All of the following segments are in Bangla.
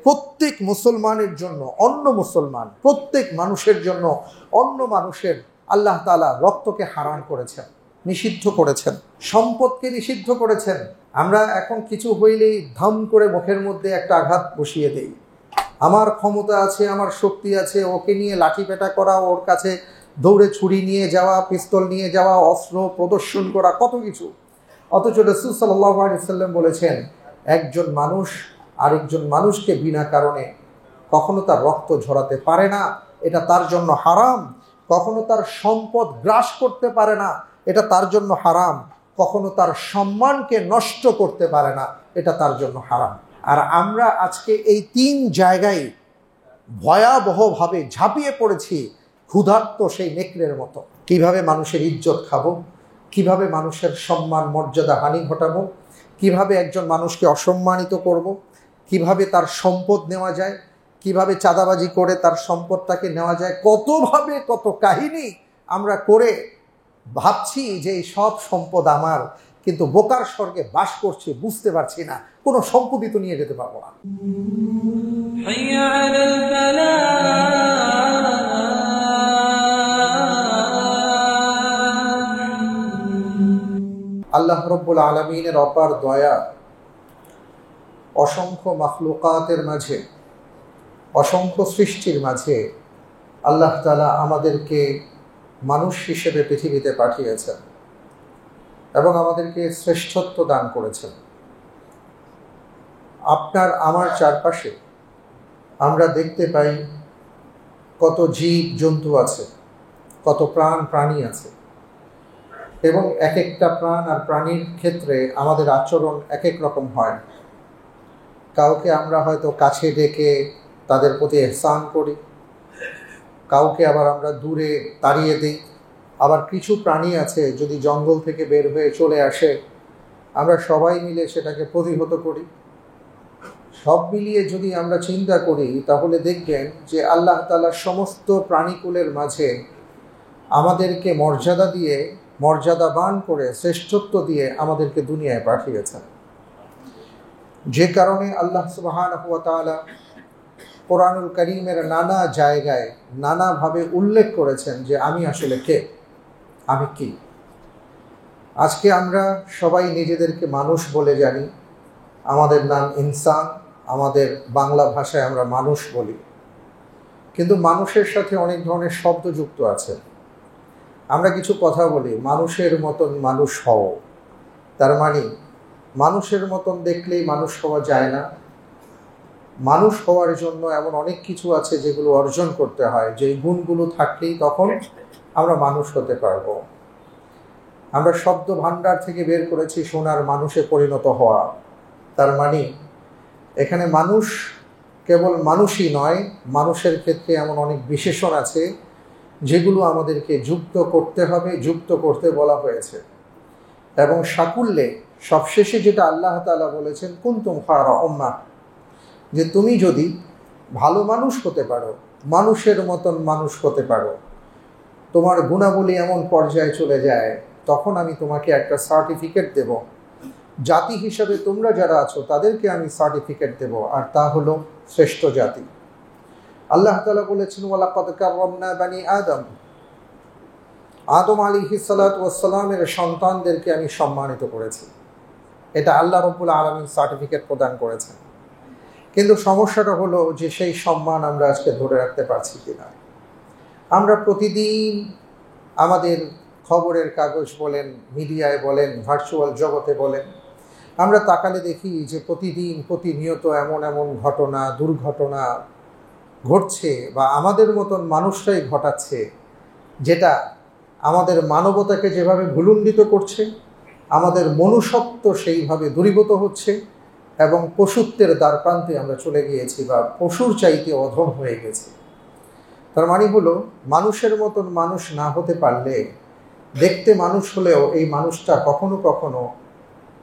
প্রত্যেক মুসলমানের জন্য অন্য মুসলমান, প্রত্যেক মানুষের জন্য অন্য মানুষের আল্লাহ তাআলা রক্তকে হারাম করেছেন, নিষিদ্ধ করেছেন, সম্পদকে নিষিদ্ধ করেছেন। আমরা এখন কিছু হইলেই ধাম করে মুখের মধ্যে একটা আঘাত বসিয়ে দেই। আমার ক্ষমতা আছে, আমার শক্তি আছে, ওকে নিয়ে লাঠিপেটা করা, ওর কাছে দৌড়ে ছুরি নিয়ে যাওয়া, পিস্তল নিয়ে যাওয়া, অস্ত্র প্রদর্শন করা, কত কিছু। অথচ রাসূল সাল্লাল্লাহু আলাইহি ওয়াসাল্লাম বলেছেন, একজন মানুষ আরেকজন মানুষকে বিনা কারণে কখনো তার রক্ত ঝরাতে পারে না, এটা তার জন্য হারাম। কখনো তার সম্পদ গ্রাস করতে পারে না, এটা তার জন্য হারাম। কখনো তার সম্মানকে নষ্ট করতে পারে না, এটা তার জন্য হারাম। আর আমরা আজকে এই 3 জায়গায় ভয়াবহভাবে ঝাঁপিয়ে পড়েছি ক্ষুধার্ত সেই নেকড়ের মতো। কিভাবে মানুষের ইজ্জত খাবো, কিভাবে মানুষের সম্মান মর্যাদা হানি ঘটাবো, কিভাবে একজন মানুষকে অসম্মানিত করব, কিভাবে তার সম্পদ নেওয়া যায়, কিভাবে চাঁদাবাজি করে তার সম্পদটাকে নেওয়া যায়, কতভাবে কত কাহিনী আমরা করে ভাবছি যে এই সব সম্পদ আমার, কিন্তু বোকার স্বর্গে বাস করছি, বুঝতে পারছি না কোনো সম্পত্তি তো নিয়ে যেতে পারবো না। আল্লাহ রব্বুল আলামিনের অপার দয়া, অসংখ্য মাখলুকাতের মাঝে, অসংখ্য সৃষ্টির মাঝে আল্লাহ তাআলা আমাদেরকে মানুষ হিসেবে পৃথিবীতে পাঠিয়েছেন এবং আমাদেরকে শ্রেষ্ঠত্ব দান করেছেন। আপনার আমার চারপাশে আমরা দেখতে পাই কত জীব জন্তু আছে, কত প্রাণী আছে, এবং এক একটা প্রাণ আর প্রাণীর ক্ষেত্রে আমাদের আচরণ এক এক রকম হয়। কাউকে আমরা হয়তো কাছে ডেকে তাদের প্রতি ইহসান করি, কাউকে আবার আমরা দূরে তাড়িয়ে দিই। আবার কিছু প্রাণী আছে যদি জঙ্গল থেকে বের হয়ে চলে আসে, আমরা সবাই মিলে সেটাকে প্রতিহত করি। সব মিলিয়ে যদি আমরা চিন্তা করি তাহলে দেখবেন যে আল্লাহ তাআলা সমস্ত প্রাণীকুলের মাঝে আমাদেরকে মর্যাদা দিয়ে, মর্যাদাবান করে, শ্রেষ্ঠত্ব দিয়ে আমাদেরকে দুনিয়ায় পাঠিয়েছেন। যে কারণে আল্লাহ সুবহানাহু ওয়া তাআলা কোরআনুল কারীমের নানা জায়গায় নানাভাবে উল্লেখ করেছেন যে আমি আসলে কে, আমি কি। আজকে আমরা সবাই নিজেদেরকে মানুষ বলে জানি, আমাদের নাম ইনসান, আমাদের বাংলা ভাষায় আমরা মানুষ বলি, কিন্তু মানুষের সাথে অনেক ধরনের শব্দ যুক্ত আছে। আমরা কিছু কথা বলি, মানুষের মতন মানুষ হও, তার মানে মানুষের মতন দেখলেই মানুষ হওয়া যায় না। মানুষ হওয়ার জন্য এমন অনেক কিছু আছে যেগুলো অর্জন করতে হয়, যেই গুণগুলো থাকলেই তখন আমরা মানুষ হতে পারবো। আমরা শব্দ ভাণ্ডার থেকে বের করেছি সোনার মানুষে পরিণত হওয়া। তার মানে এখানে মানুষ কেবল মানুষই নয়, মানুষের ক্ষেত্রে এমন অনেক বিশেষণ আছে যেগুলো আমাদেরকে যুক্ত করতে হবে, যুক্ত করতে বলা হয়েছে। এবং সাকুল্যে সবশেষে যেটা আল্লাহ তাআলা বলেছেন, কুনতুম খায়রা উম্মাহ, যে তুমি যদি ভালো মানুষ হতে পারো, মানুষের মতন মানুষ হতে পারো, তোমার গুণাবলী এমন পর্যায়ে চলে যায়, তখন আমি তোমাকে একটা সার্টিফিকেট দেব। জাতি হিসাবে তোমরা যারা আছো তাদেরকে আমি সার্টিফিকেট দেব, আর তা হলো শ্রেষ্ঠ জাতি। আল্লাহ তাআলা বলেছেন, ওয়ালাকাদ কাররামনা বানি আদম, আদম আলাইহিস সালাতু ওয়াস সালামের সন্তানদেরকে আমি সম্মানিত করেছি। এটা আল্লাহ রাব্বুল আলামিন সার্টিফিকেট প্রদান করেছেন। কিন্তু সমস্যাটা হলো যে সেই সম্মান আমরা আজকে ধরে রাখতে পারছি কিনা। আমরা প্রতিদিন আমাদের খবরের কাগজ বলেন, মিডিয়ায় বলেন, ভার্চুয়াল জগতে বলেন, আমরা তাকালে দেখি যে প্রতিদিন প্রতিনিয়ত এমন এমন ঘটনা, দুর্ঘটনা ঘটছে বা আমাদের মতন মানুষরাই ঘটাচ্ছে, যেটা আমাদের মানবতাকে যেভাবে ভুলুণ্ঠিত করছে, আমাদের মনুষ্যত্ব সেইভাবে দূরীভূত হচ্ছে এবং পশুত্বের দ্বারপ্রান্তে আমরা চলে গিয়েছি বা পশুর চাইতে অধম হয়ে গেছি। তার মানে হলো মানুষের মতন মানুষ না হতে পারলে, দেখতে মানুষ হলেও এই মানুষটা কখনো কখনো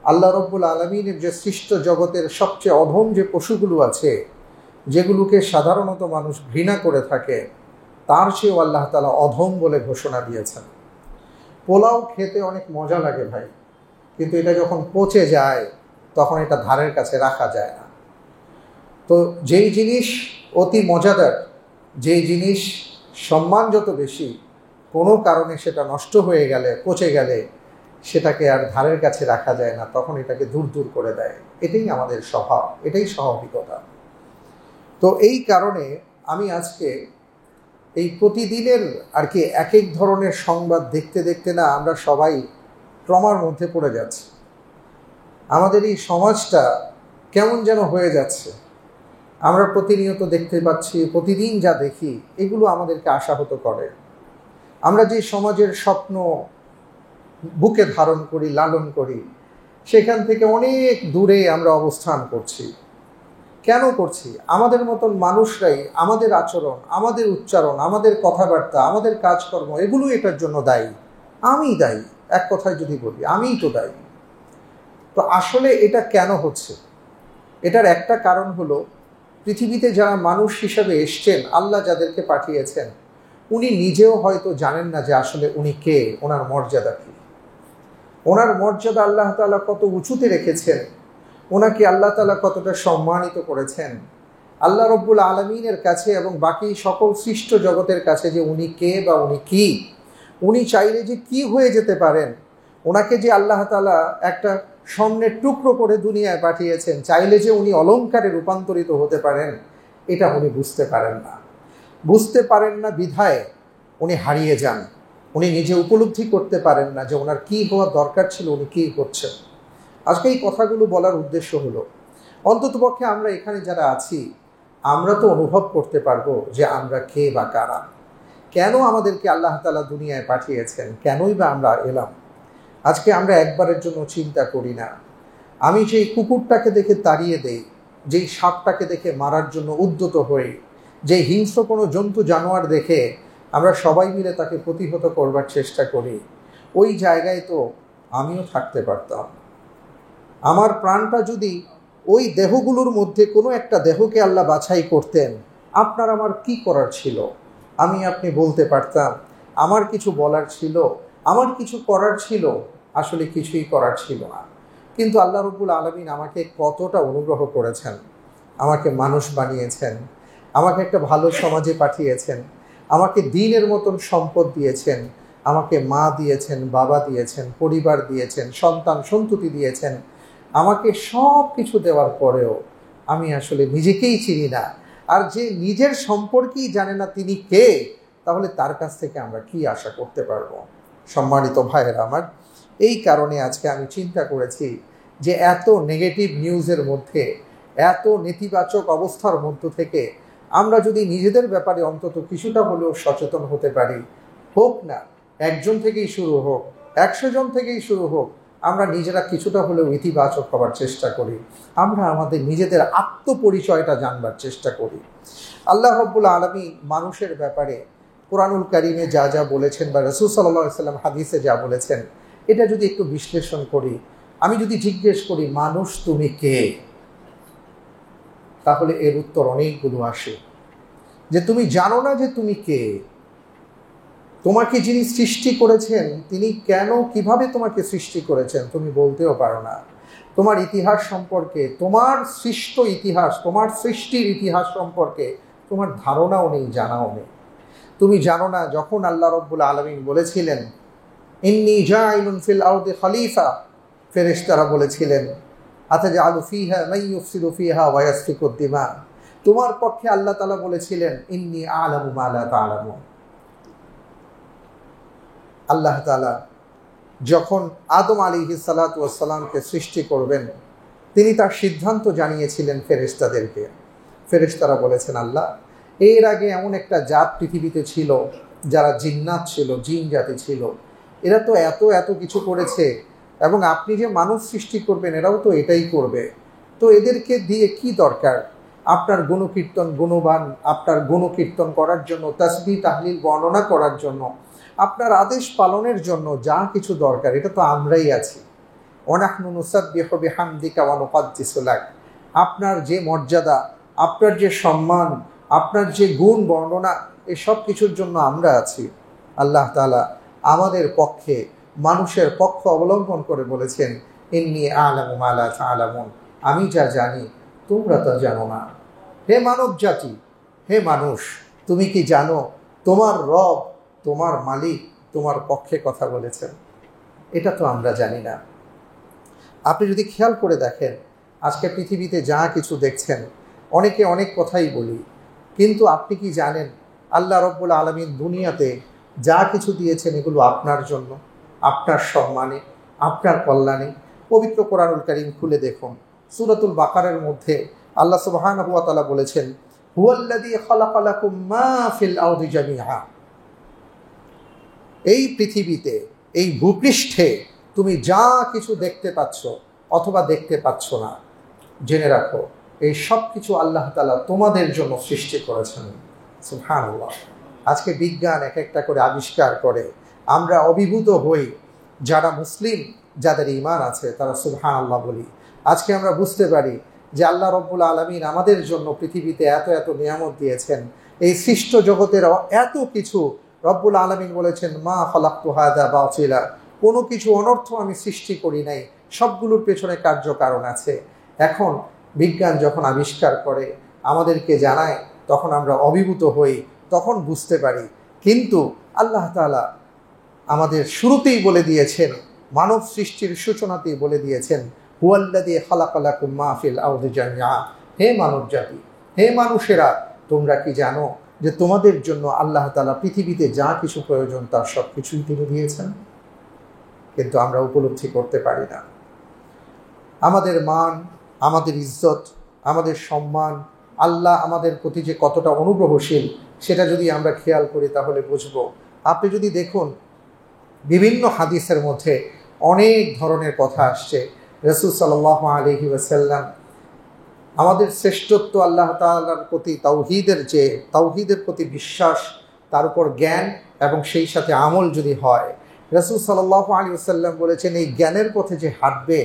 আল্লাহ রব্বুল আলামিনের যে সৃষ্ট জগতের সবচেয়ে অধম যে পশুগুলো আছে, যেগুলোকে সাধারণত মানুষ ঘৃণা করে থাকে, তার চেয়েও আল্লাহ তাআলা অধম বলে ঘোষণা দিয়েছেন। পোলাও খেতে অনেক মজা লাগে ভাই, কিন্তু এটা যখন পচে যায় তখন এটা ধারের কাছে রাখা যায় না। তো যেই জিনিস অতি মজাদার, যেই জিনিস সম্মান যত বেশি, কোনো কারণে সেটা নষ্ট হয়ে গেলে, পচে গেলে সেটাকে আর ধারের কাছে রাখা যায় না, তখন এটাকে দূর দূর করে দেয়। এটাই আমাদের স্বভাব, এটাই স্বাভাবিকতা। তো এই কারণে আমি আজকে এই প্রতিদিনের আর কি এক এক ধরনের সংবাদ দেখতে দেখতে না আমরা সবাই ট্রমার মধ্যে পড়ে যাচ্ছি। আমাদের এই সমাজটা কেমন যেন হয়ে যাচ্ছে। আমরা প্রতিনিয়ত দেখতে পাচ্ছি, প্রতিদিন যা দেখি এগুলো আমাদেরকে আশাহত করে। আমরা যে সমাজের স্বপ্ন বুকে ধারণ করি, লালন করি, সেখান থেকে অনেক দূরে আমরা অবস্থান করছি। কেন করছি? আমাদের মতন মানুষরাই আমাদের আচরণ, আমাদের উচ্চারণ, আমাদের কথাবার্তা, আমাদের কাজকর্ম এগুলো এটার জন্য দায়ী। আমি দায়ী, এক কথায় যদি বলি আমিই তো দায়ী। তো আসলে এটা কেন হচ্ছে? এটার একটা কারণ হলো, পৃথিবীতে যারা মানুষ হিসাবে এসছেন, আল্লাহ যাদেরকে পাঠিয়েছেন, উনি নিজেও হয়তো জানেন না যে আসলে উনি কে, ওনার মর্যাদা কী। ওনার মর্যাদা আল্লাহ তাআলা কত উঁচুতে রেখেছেন, ওনাকে আল্লাহ তাআলা কতটা সম্মানিত করেছেন। আল্লাহ রব্বুল আলামিনের কাছে এবং বাকি সকল সৃষ্ট জগতের কাছে যে উনি কে বা উনি কি, উনি চাইলে যে কি হয়ে যেতে পারেন, ওনাকে যে আল্লাহ তাআলা একটা স্বর্ণের টুকরো করে দুনিয়ায় পাঠিয়েছেন, চাইলে যে উনি অলংকারে রূপান্তরিত হতে পারেন, এটা উনি বুঝতে পারেন না। বুঝতে পারেন না বিধায় উনি হারিয়ে যান। উনি নিজে উপলব্ধি করতে পারেন না যে ওনার কী হওয়া দরকার ছিল, উনি কী করছেন। আজকে এই কথাগুলো বলার উদ্দেশ্য হলো, অন্ততপক্ষে আমরা এখানে যারা আছি, আমরা তো অনুভব করতে পারবো যে আমরা কে বা কারা, কেন আমাদেরকে আল্লাহ তাআলা দুনিয়ায় পাঠিয়েছেন, কেনই বা আমরা এলাম। আজকে আমরা একবারের জন্য চিন্তা করি না। আমি যেই কুকুরটাকে দেখে তাড়িয়ে দেই, যেই সাপটাকে দেখে মারার জন্য উদ্যত হই, যেই হিংস্র কোনো জন্তু জানোয়ার দেখে আমরা সবাই মিলে তাকে প্রতিহত করবার চেষ্টা করি, ওই জায়গায় তো আমিও থাকতে পারতাম। আমার প্রাণটা যদি ওই দেহগুলোর মধ্যে কোনো একটা দেহকে আল্লাহ বাছাই করতেন, আপনার আমার কি করার ছিল? আমি আপনি বলতে পারতাম আমার কিছু বলার ছিল, আমার কিছু করার ছিল, আসলে কিছুই করার ছিল না। কিন্তু আল্লাহ রাব্বুল আলামিন আমাকে কতটা অনুগ্রহ করেছেন, আমাকে মানুষ বানিয়েছেন, আমাকে একটা ভালো সমাজে পাঠিয়েছেন, আমাকে দ্বীনের মতন সম্পদ দিয়েছেন, আমাকে মা দিয়েছেন, বাবা দিয়েছেন, পরিবার দিয়েছেন, সন্তান সন্ততি দিয়েছেন। আমাকে সব কিছু দেওয়ার পরেও আমি আসলে নিজেকেই চিনি না। আর যে নিজের সম্পর্কেই জানে না তিনি কে, তাহলে তার কাছ থেকে আমরা কি আশা করতে পারবো? সম্মানিত ভাইয়েরা আমার, এই কারণে আজকে আমি চিন্তা করেছি যে এত নেগেটিভ নিউজের মধ্যে, এত নেতিবাচক অবস্থার মধ্য থেকে আমরা যদি নিজেদের ব্যাপারে অন্তত কিছুটা হলেও সচেতন হতে পারি, হোক না একজন থেকেই শুরু হোক, 100 জন থেকেই শুরু হোক, আমরা নিজেরা কিছুটা হলেও ইতিবাচক হবার চেষ্টা করি, আমরা আমাদের নিজেদের আত্মপরিচয়টা জানবার চেষ্টা করি। আল্লাহ রাব্বুল আলামিন মানুষের ব্যাপারে কোরআনুল কারীমে যা যা বলেছেন বা রাসূল সাল্লাল্লাহু আলাইহি ওয়াসাল্লাম হাদিসে যা বলেছেন, এটা যদি একটু বিশ্লেষণ করি, আমি যদি জিজ্ঞেস করি মানুষ তুমি কে, তাহলে এর উত্তর অনেকগুলো আসে। যে তুমি জানো না যে তুমি কে, তোমাকে যিনি সৃষ্টি করেছেন তিনি কেন কিভাবে তোমাকে সৃষ্টি করেছেন তুমি বলতেও পারো না। তোমার ইতিহাস সম্পর্কে, তোমার সৃষ্ট ইতিহাস, তোমার সৃষ্টির ইতিহাস সম্পর্কে তোমার ধারণাও নেই, জানাও নেই। তুমি জানো না যখন আল্লাহ রাব্বুল আলামিন বলেছিলেন ইন্নী জাইলুন ফিল আরদি খলিফা, ফেরেশতারা বলেছিলেন আতাজআলু ফিহা মান ইউফসিদু ফিহা ওয়া ইয়াসফিকুদ দিমা, তোমার পক্ষে আল্লাহ তাআলা বলেছিলেন ইন্নী আ'লামু মা লা তা'লামুন। আল্লাহ তাআলা যখন আদম আলাইহিস সালাতু ওয়াস সালামকে সৃষ্টি করবেন, তিনি তার সিদ্ধান্ত জানিয়েছিলেন ফেরেশতাদেরকে। ফেরেশতারা বলেছেন আল্লাহ, এর আগে এমন একটা জাত পৃথিবীতে ছিল যারা জিন্নাত ছিল, জিন জাতি ছিল, এরা তো এত এত কিছু করেছে, এবং আপনি যে মানুষ সৃষ্টি করবেন এরাও তো এটাই করবে, তো এদেরকে দিয়ে কি দরকার? আপনার গুণকীর্তন, গুণবান আপনার গুণকীর্তন করার জন্য, তাসবিহ তাহলিল বর্ণনা করার জন্য, আপনার আদেশ পালনের জন্য যা কিছু দরকার এটা তো আমরাই আছি। ওয়ানাহনু নুসাব্বিহু বিহামদিকা ওয়া নুকাদ্দিসু লাক, আপনার যে মর্যাদা, আপনার যে সম্মান, আপনার যে গুণ বর্ণনা, এই সব কিছুর জন্য আমরা আছি। আল্লাহ তাআলা আমাদের পক্ষে, মানুষের পক্ষ অবলম্বন করে বলেছেন ইন্নী আ'লামু মা লা তা'লামুন, আমি যা জানি তোমরা তা জানো না। হে মানব জাতি, হে মানুষ, তুমি কি জানো তোমার রব, তোমার মালিক তোমার পক্ষে কথা বলেছেন? এটা তো আমরা জানি না। আপনি যদি খেয়াল করে দেখেন, আজকে পৃথিবীতে যা কিছু দেখছেন, অনেকে অনেক কথাই বলি, কিন্তু আপনি কি জানেন আল্লাহ রব্বুল আলামিন দুনিয়াতে যা কিছু দিয়েছেন এগুলো আপনার জন্য, আপনার সম্মানে, আপনার কল্যাণে। পবিত্র কোরআনুল কারীম খুলে দেখুন, সূরাতুল বাকারার মধ্যে আল্লাহ সুবহানাহু ওয়া তাআলা বলেছেন, হুয়াল্লাযী খালাকা লাকুম মা ফিল আরদি জামিআ। এই পৃথিবীতে, এই ভূপৃষ্ঠে তুমি যা কিছু দেখতে পাচ্ছ অথবা দেখতে পাচ্ছ না, জেনে রাখো এই সব কিছু আল্লাহ তাআলা তোমাদের জন্য সৃষ্টি করেছেন। সুবহানাল্লাহ। আজকে বিজ্ঞান এক একটা করে আবিষ্কার করে, আমরা অভিভূত হই। যারা মুসলিম, যাদের ঈমান আছে, তারা সুবহানাল্লাহ বলি। আজকে আমরা বুঝতে পারি যে আল্লাহ রব্বুল আলামিন আমাদের জন্য পৃথিবীতে এত এত নিয়ামত দিয়েছেন। এই সৃষ্ট জগতের এত কিছু রব্বুল আলামিন বলেছেন, মা খালাকতু হাযা বাতিলা, কোনো কিছু অনর্থ আমি সৃষ্টি করি নাই, সবগুলোর পেছনে কার্যকারণ আছে। এখন বিজ্ঞান যখন আবিষ্কার করে, আমাদেরকে জানায়, তখন আমরা অভিভূত হই, তখন বুঝতে পারি। কিন্তু আল্লাহ তাআলা আমাদের শুরুতেই বলে দিয়েছেন, মানব সৃষ্টির সূচনাতেই বলে দিয়েছেন, হুয়াল্লাযী খালাকা লাকুম মা ফিল আরদি জামিআ। হে মানব জাতি, হে মানুষেরা, তোমরা কি জানো যে তোমাদের জন্য আল্লাহ তাআলা পৃথিবীতে যা কিছু প্রয়োজন তার সব কিছুই তিনি দিয়েছেন? কিন্তু আমরা উপলব্ধি করতে পারি না। আমাদের মান, আমাদের ইজ্জত, আমাদের সম্মান, আল্লাহ আমাদের প্রতি যে কতটা অনুগ্রহশীল, সেটা যদি আমরা খেয়াল করি তাহলে বুঝবো। আপনি যদি দেখুন, বিভিন্ন হাদিসের মধ্যে অনেক ধরনের কথা আসছে। রাসূল সাল্লাল্লাহু আলাইহি ওয়াসাল্লাম আমাদের শ্রেষ্ঠত্ব আল্লাহ তাআলার প্রতি তাওহীদের প্রতি বিশ্বাস, তার উপর জ্ঞান এবং সেই সাথে আমল যদি হয়, রাসূল সাল্লাল্লাহু আলাইহি ওয়াসাল্লাম বলেছেন, এই জ্ঞানের পথে যে হাঁটবে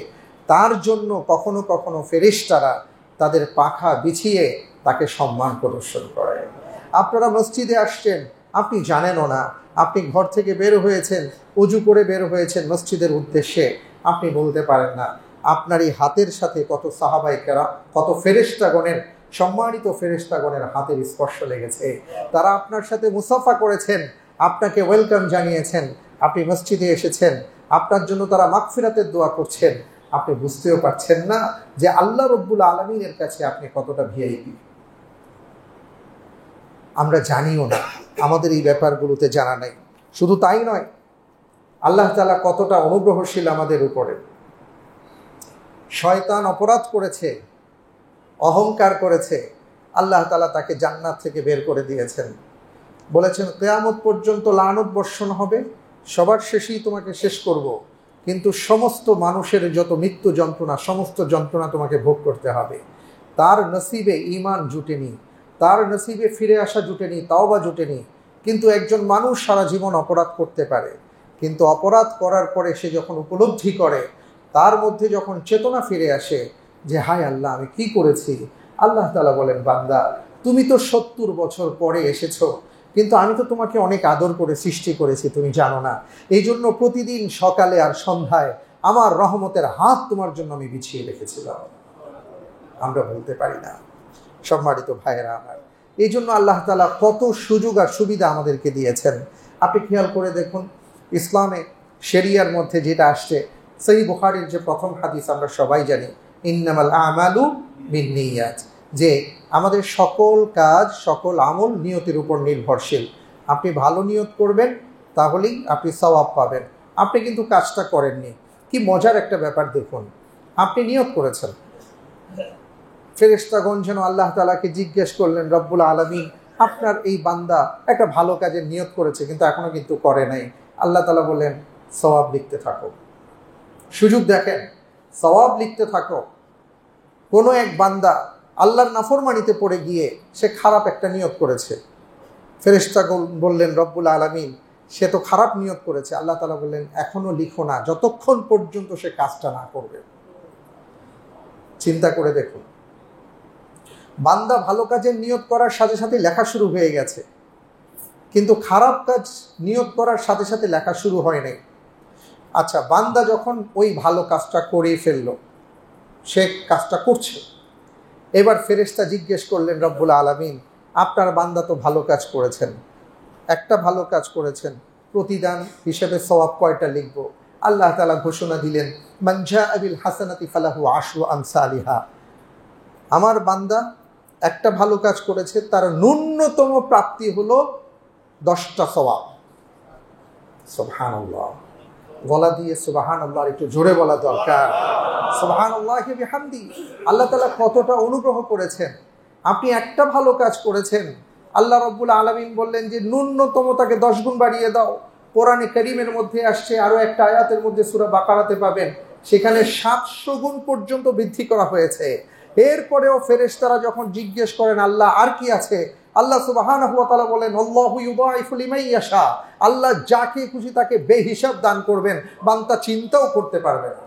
তার জন্য কখনো কখনো ফেরেশতারা তাদের পাখা বিছিয়ে তাকে সম্মান প্রদর্শন করে। আপনারা মসজিদে আসছেন, আপনি জানেনও না, আপনি ঘর থেকে বের হয়েছেন, ওযু করে বের হয়েছেন মসজিদের উদ্দেশ্যে, আপনি বলতে পারেন না আপনার এই হাতের সাথে কত সাহাবায়ে কেরাম, কত ফেরেশতাগণের, সম্মানিত ফেরেশতাগণের হাতের স্পর্শ লেগেছে। তারা আপনার সাথে মুসাফা করেছেন, আপনাকে ওয়েলকাম জানিয়েছেন, আপনি মসজিদে এসেছেন, আপনার জন্য তারা মাগফিরাতের দোয়া করছেন। আপনি বুঝতেও পারছেন না যে আল্লাহ রব্বুল আলামিনের কাছে আপনি কতটা ভিআইপি। আমরা জানিও না, আমাদের এই ব্যাপারগুলোতে জানা নাই। শুধু তাই নয়, আল্লাহ তাআলা কতটা অনুগ্রহশীল আমাদের উপরে। শয়তান অপরাধ করেছে, অহংকার করেছে, আল্লাহ তাআলা তাকে জান্নাত থেকে বের করে দিয়েছেন। বলেছেন, কিয়ামত পর্যন্ত লানত বর্ষণ হবে, সবার শেষেই তোমাকে শেষ করব, কিন্তু সমস্ত মানুষের যত মৃত্যু যন্ত্রণা, সমস্ত যন্ত্রণা তোমাকে ভোগ করতে হবে। তার নসিবে ঈমান জুটেনি, তার নসিবে ফিরে আসা জুটেনি, তাওবা জুটেনি। কিন্তু একজন মানুষ সারা জীবন অপরাধ করতে পারে, কিন্তু অপরাধ করার পরে সে যখন উপলব্ধি করে, তার মধ্যে যখন চেতনা ফিরে আসে যে হায় আল্লাহ আমি কি করেছি, আল্লাহ তাআলা বলেন, বান্দা তুমি তো ৭০ বছর পরে এসেছো, কিন্তু আমি তো তোমাকে অনেক আদর করে সৃষ্টি করেছি, তুমি জানো না। এই জন্য প্রতিদিন সকালে আর সন্ধ্যায় আমার রহমতের হাত তোমার জন্য আমি বিছিয়ে রেখেছিলাম। আমরা বলতে পারি না। সম্মানিত ভাইয়েরা আমার, এই জন্য আল্লাহ তাআলা কত সুযোগ আর সুবিধা আমাদেরকে দিয়েছেন। আপনি খেয়াল করে দেখুন, ইসলামে শরিয়ার মধ্যে যেটা আসছে, সহিহ বুখারীর যে প্রথম হাদিস আমরা সবাই জানি, ইন্নামাল আমালু বিন্নিয়াত, যে আমাদের সকল কাজ, সকল আমল নিয়তের উপর নির্ভরশীল। আপনি ভালো নিয়ত করবেন, তাহলেই আপনি সওয়াব পাবেন। আপনি কিন্তু কাজটা করেননি, কি মজার একটা ব্যাপার দেখুন, আপনি নিয়ত করেছেন, ফেরেশতাগণ যেন আল্লাহ তাআলাকে জিজ্ঞেস করলেন, রব্বুল আলামিন আপনার এই বান্দা একটা ভালো কাজের নিয়ত করেছে কিন্তু এখনো কিন্তু করে নাই। আল্লাহ তাআলা বললেন, সওয়াব লিখতে থাকো। সুযোগ দেখেন, সওয়াব লিখতে থাকো। কোনো এক বান্দা আল্লাহর নাফরমানিতে পড়ে গিয়ে সে খারাপ একটা নিয়ত করেছে, ফেরেশতাগণ বললেন, রব্বুল আলামিন সে তো খারাপ নিয়ত করেছে। আল্লাহ তাআলা বললেন, এখনো লিখো না যতক্ষণ পর্যন্ত সে কাজটা না করবে। চিন্তা করে দেখুন, বান্দা ভালো কাজের নিয়ত করার সাথে সাথে লেখা শুরু হয়ে গেছে, কিন্তু খারাপ কাজ নিয়ত করার সাথে সাথে লেখা শুরু হয় নাই। আচ্ছা, বান্দা যখন ওই ভালো কাজটা করেই ফেললো, সে কাজটা করছে, এবার ফেরেশতা জিজ্ঞেস করলেন রব্বুল আলামিন, আপনার বান্দা তো ভালো কাজ করেছেন, একটা ভালো কাজ করেছেন, প্রতিদান হিসেবে সওয়াব কয়টা লিখব? আল্লাহ তাআলা ঘোষণা দিলেন, মান জাআ বিল হাসানাতি ফালাহু আশরু আমসালিহা। আমার বান্দা একটা ভালো কাজ করেছে, তার ন্যূনতম প্রাপ্তি হলো 10টা সওয়াব। সুবহানাল্লাহ, গলা দিয়ে সুবহানাল্লাহ একটু জোরে বলা দরকার। সুবহানাল্লাহি বিহামদি। আল্লাহ তাআলা কতটা অনুগ্রহ করেছেন। আপনি একটা ভালো কাজ করেছেন, আল্লাহ রাব্বুল আলামিন বললেন যে ন্যূনতম তাকে 10 গুণ বাড়িয়ে দাও। কোরআনে কারীমের মধ্যে আসছে, আরো একটা আয়াতের মধ্যে সূরা বাকারাতে পাবেন, সেখানে 700 গুণ পর্যন্ত বৃদ্ধি করা হয়েছে। এরপরেও ফেরেশতারা যখন জিজ্ঞেস করেন আল্লাহ আর কি আছে, আল্লাহ সুবহানাহু ওয়া তাআলা বলেন, আল্লাহু ইউদাইফু লিমান ইয়াশা। আল্লাহ যাকে খুশি তাকে বেহিসাব দান করবেন, বান্দা চিন্তাও করতে পারবে না।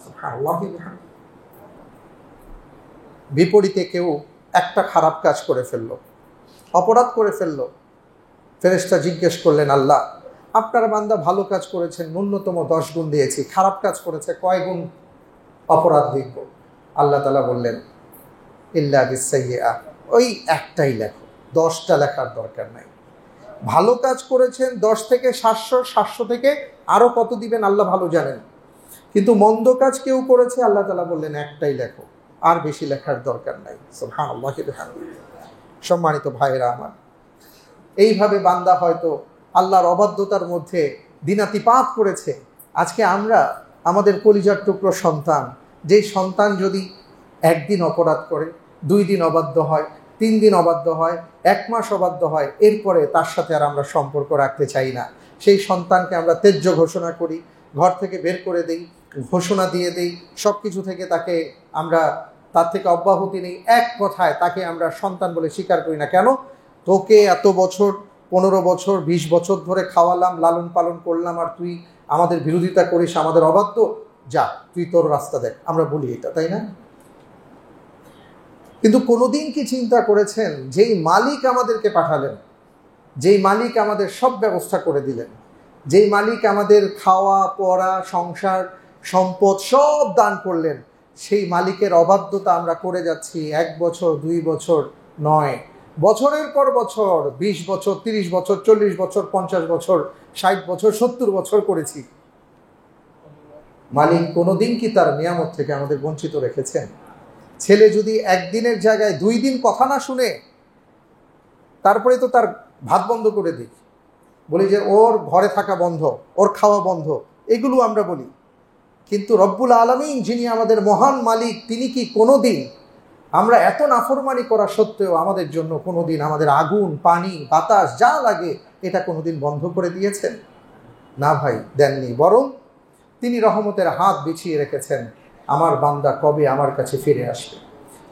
সুবহানাল্লাহ। বিপরীতে কেউ একটা খারাপ কাজ করে ফেললো, অপরাধ করে ফেললো, ফেরেশতা জিজ্ঞেস করলেন আল্লাহ আপনার বান্দা ভালো কাজ করেছেন, ন্যূনতম 10 গুণ দিয়েছি, খারাপ কাজ করেছে কয় গুণ অপরাধ লিখব? আল্লাহ তাআলা বললেন ইল্লা বিসাইয়্যা, ওই একটাই লেখো, 10টা লেখার দরকার নাই। ভালো কাজ করেছেন 10 থেকে 700, 700 থেকে আরো কত দিবেন আল্লাহ ভালো জানেন। কিন্তু মন্দ কাজ কেউ করেছে, আল্লাহ তাআলা বললেন একটাই লেখো, আর বেশি লেখার দরকার নাই। সুবহানাল্লাহ। সম্মানিত ভাইয়েরা আমার, এইভাবে বান্দা হয়তো আল্লাহর অবাধ্যতার মধ্যে দিনাতিপাত করেছে। আজকে আমরা আমাদের কলিজার টুকরো সন্তান, যেই সন্তান যদি একদিন অপরাধ করে, 2 দিন অবাধ্য হয়, 3 দিন অবাধ্য হয়, 1 মাস অবাধ্য হয়, এরপরে তার সাথে আর আমরা সম্পর্ক রাখতে চাই না। সেই সন্তানকে আমরা ত্যায্য ঘোষণা করি, ঘর থেকে বের করে দেই, ঘোষণা দিয়ে দেই, সব কিছু থেকে তাকে আমরা তার থেকে অব্যাহতি নেই। এক কথায় তাকে আমরা সন্তান বলে স্বীকার করি না। কেন? তোকে এত বছর, 15 বছর 20 বছর ধরে খাওয়ালাম, লালন পালন করলাম, আর তুই আমাদের বিরোধিতা করিস, আমাদের অবাধ্য, যা তুই তোর রাস্তা দেখ। আমরা বলি এটা, তাই না? কিন্তু কোনোদিন কি চিন্তা করেছেন, যেই মালিক আমাদেরকে পাঠালেন, যেই মালিক আমাদের সব ব্যবস্থা করে দিলেন, যেই মালিক আমাদের খাওয়া পড়া সংসার সম্পদ সব দান করলেন, সেই মালিকের অবাধ্যতা আমরা করে যাচ্ছি 1 বছর 2 বছর নয়, বছরের পর বছর, 20 বছর 30 বছর 40 বছর 50 বছর 60 বছর 70 বছর করেছি। মালিক কোনোদিন কি তার নিয়ামত থেকে আমাদের বঞ্চিত রেখেছেন? ছেলে যদি একদিনের জায়গায় 2 দিন কথা না শুনে, তারপরে তো তার ভাত বন্ধ করে দিই, বলি যে ওর ঘরে থাকা বন্ধ, ওর খাওয়া বন্ধ, এগুলো আমরা বলি। কিন্তু রব্বুল আলামিন যিনি আমাদের মহান মালিক, তিনি কি কোনোদিন আমরা এত নাফরমানি করা সত্ত্বেও আমাদের জন্য কোনোদিন আমাদের আগুন, পানি, বাতাস যা লাগে এটা কোনোদিন বন্ধ করে দিয়েছেন? না ভাই, দেননি। বরং তিনি রহমতের হাত বিছিয়ে রেখেছেন, আমার বান্দা কবে আমার কাছে ফিরে আসবে।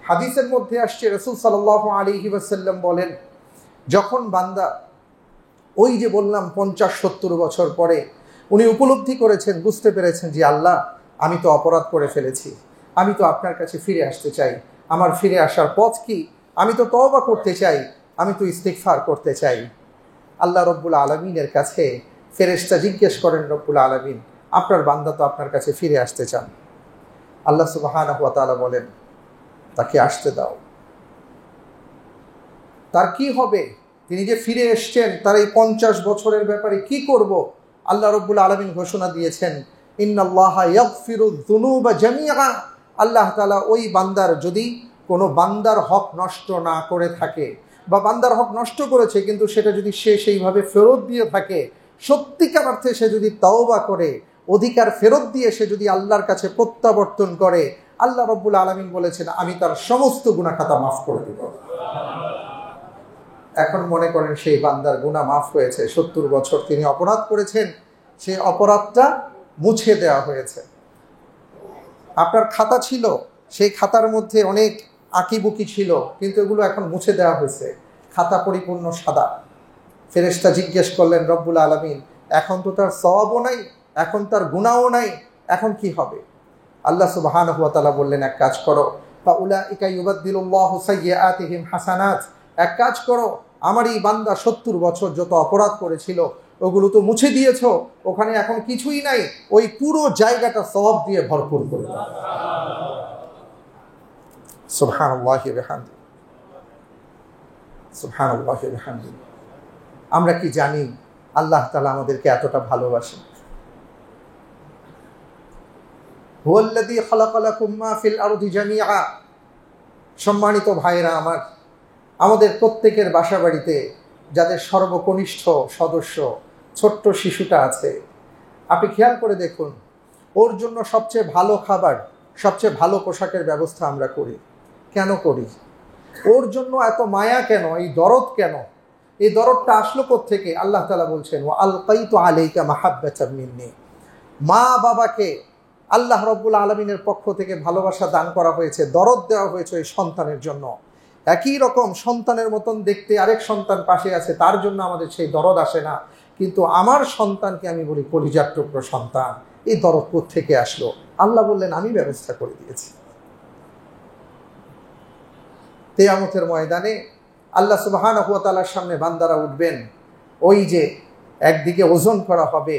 হাদিসের মধ্যে আসছে, রাসূল সাল্লাল্লাহু আলাইহি ওয়াসাল্লাম বলেন, যখন বান্দা ওই যে বললাম 50-70 বছর পরে উনি উপলব্ধি করেছেন, বুঝতে পেরেছেন যে আল্লাহ আমি তো অপরাধ করে ফেলেছি, আমি তো আপনার কাছে ফিরে আসতে চাই, আমার ফিরে আসার পথ কি? আমি তো তওবা করতে চাই, আমি তো ইস্তিগফার করতে চাই। আল্লাহ রব্বুল আলামিনের কাছে ফেরেশতা জিজ্ঞেস করেন, রব্বুল আলামিন আপনার বান্দা তো আপনার কাছে ফিরে আসতে চান। আল্লাহ সুবহানাহু ওয়া তাআলা বলেন, তাকে আসতে দাও। তার কি হবে? তিনি যে ফিরে এসছেন, তার এই 50 বছরের ব্যাপারে কি করব? আল্লাহ রব্বুল আলামিন ঘোষণা দিয়েছেন, ইন্নাল্লাহা ইয়াগফিরুয যুনুবা জামিআ। আল্লাহ তাআলা ওই বান্দার, যদি কোনো বান্দার হক নষ্ট না করে থাকে, বা বান্দার হক নষ্ট করেছে কিন্তু সেটা যদি সে সেইভাবে ফেরত দিয়ে থাকে, সত্যিকার অর্থে সে যদি তওবা করে, অধিকার ফেরত দিয়ে সে যদি আল্লাহর কাছে প্রত্যাবর্তন করে, আল্লাহ রব্বুল আলামিন বলেছেন আমি তার সমস্ত গুনাহ খাতা মাফ করে দেব। এখন মনে করেন সেই বান্দার গুনাহ মাফ হয়েছে, 70 বছর তিনি অপরাধ করেছেন, সেই অপরাধটা মুছে দেওয়া হয়েছে। আপনার খাতা ছিল, সেই খাতার মধ্যে অনেক আঁকিবুকি ছিল, কিন্তু এগুলো এখন মুছে দেওয়া হয়েছে, খাতা পরিপূর্ণ সাদা। ফেরেশতা জিজ্ঞেস করলেন, রব্বুল আলামিন এখন তো তার সওয়াবও নাই, এখন তার গুনাহও নাই, এখন কি হবে? আল্লাহ সুবহানাহু ওয়া তাআলা বললেন, এক কাজ করো, ফাউলাইকা ইউবাদদিলুল্লাহু সাইয়্যাতিহিম হাসানাত। এক কাজ করো, আমার এই বান্দা 70 বছর যত অপরাধ করেছিল ওগুলো তো মুছে দিয়েছো, ওখানে এখন কিছুই নাই, ওই পুরো জায়গাটা সওয়াব দিয়ে ভরপুর করে দাও। সুবহানাল্লাহি ওয়া বিহামদিহি, সুবহানাল্লাহি ওয়া বিহামদিহি। আমরা কি জানি আল্লাহ তাআলা আমাদেরকে এতটা ভালোবাসেন? হুয়াল্লাযী খালাকা লাকুম মা ফিল আরদি জামিআ। সম্মানিত ভাইরা আমার, আমাদের প্রত্যেকের বাসা বাড়িতে যাদের সর্বকনিষ্ঠ সদস্য ছোট্ট শিশুটা আছে, আপনি খেয়াল করে দেখুন, ওর জন্য সবচেয়ে ভালো খাবার, সবচেয়ে ভালো পোশাকের ব্যবস্থা আমরা করি। কেন করি? ওর জন্য এত মায়া কেন, এই দরদ কেন? এই দরদটা আসলো কোত্থেকে? আল্লাহ তাআলা বলছেন, ওয়া আলকাইতু আলাইকা মাহাব্বাতাম মিন্নি। মা বাবাকে আল্লাহ রব্বুল আলামিনের পক্ষ থেকে ভালোবাসা দান করা হয়েছে, দরদ দেওয়া হয়েছে এই সন্তানের জন্য। একই রকম সন্তানের মতন দেখতে আরেক সন্তান পাশে আছে, তার জন্য আমাদের সেই দরদ আসে না। কিন্তু আমার সন্তানকে আমি বলি কলিজার টুকরো সন্তান, এই দরদ কোত্থেকে আসলো? আল্লাহ বললেন, আমি ব্যবস্থা করে দিয়েছি। কিয়ামতের ময়দানে আল্লাহ সুবহানাহু ওয়া তাআলার সামনে বান্দারা উঠবেন। ওই যে একদিকে ওজন করা হবে,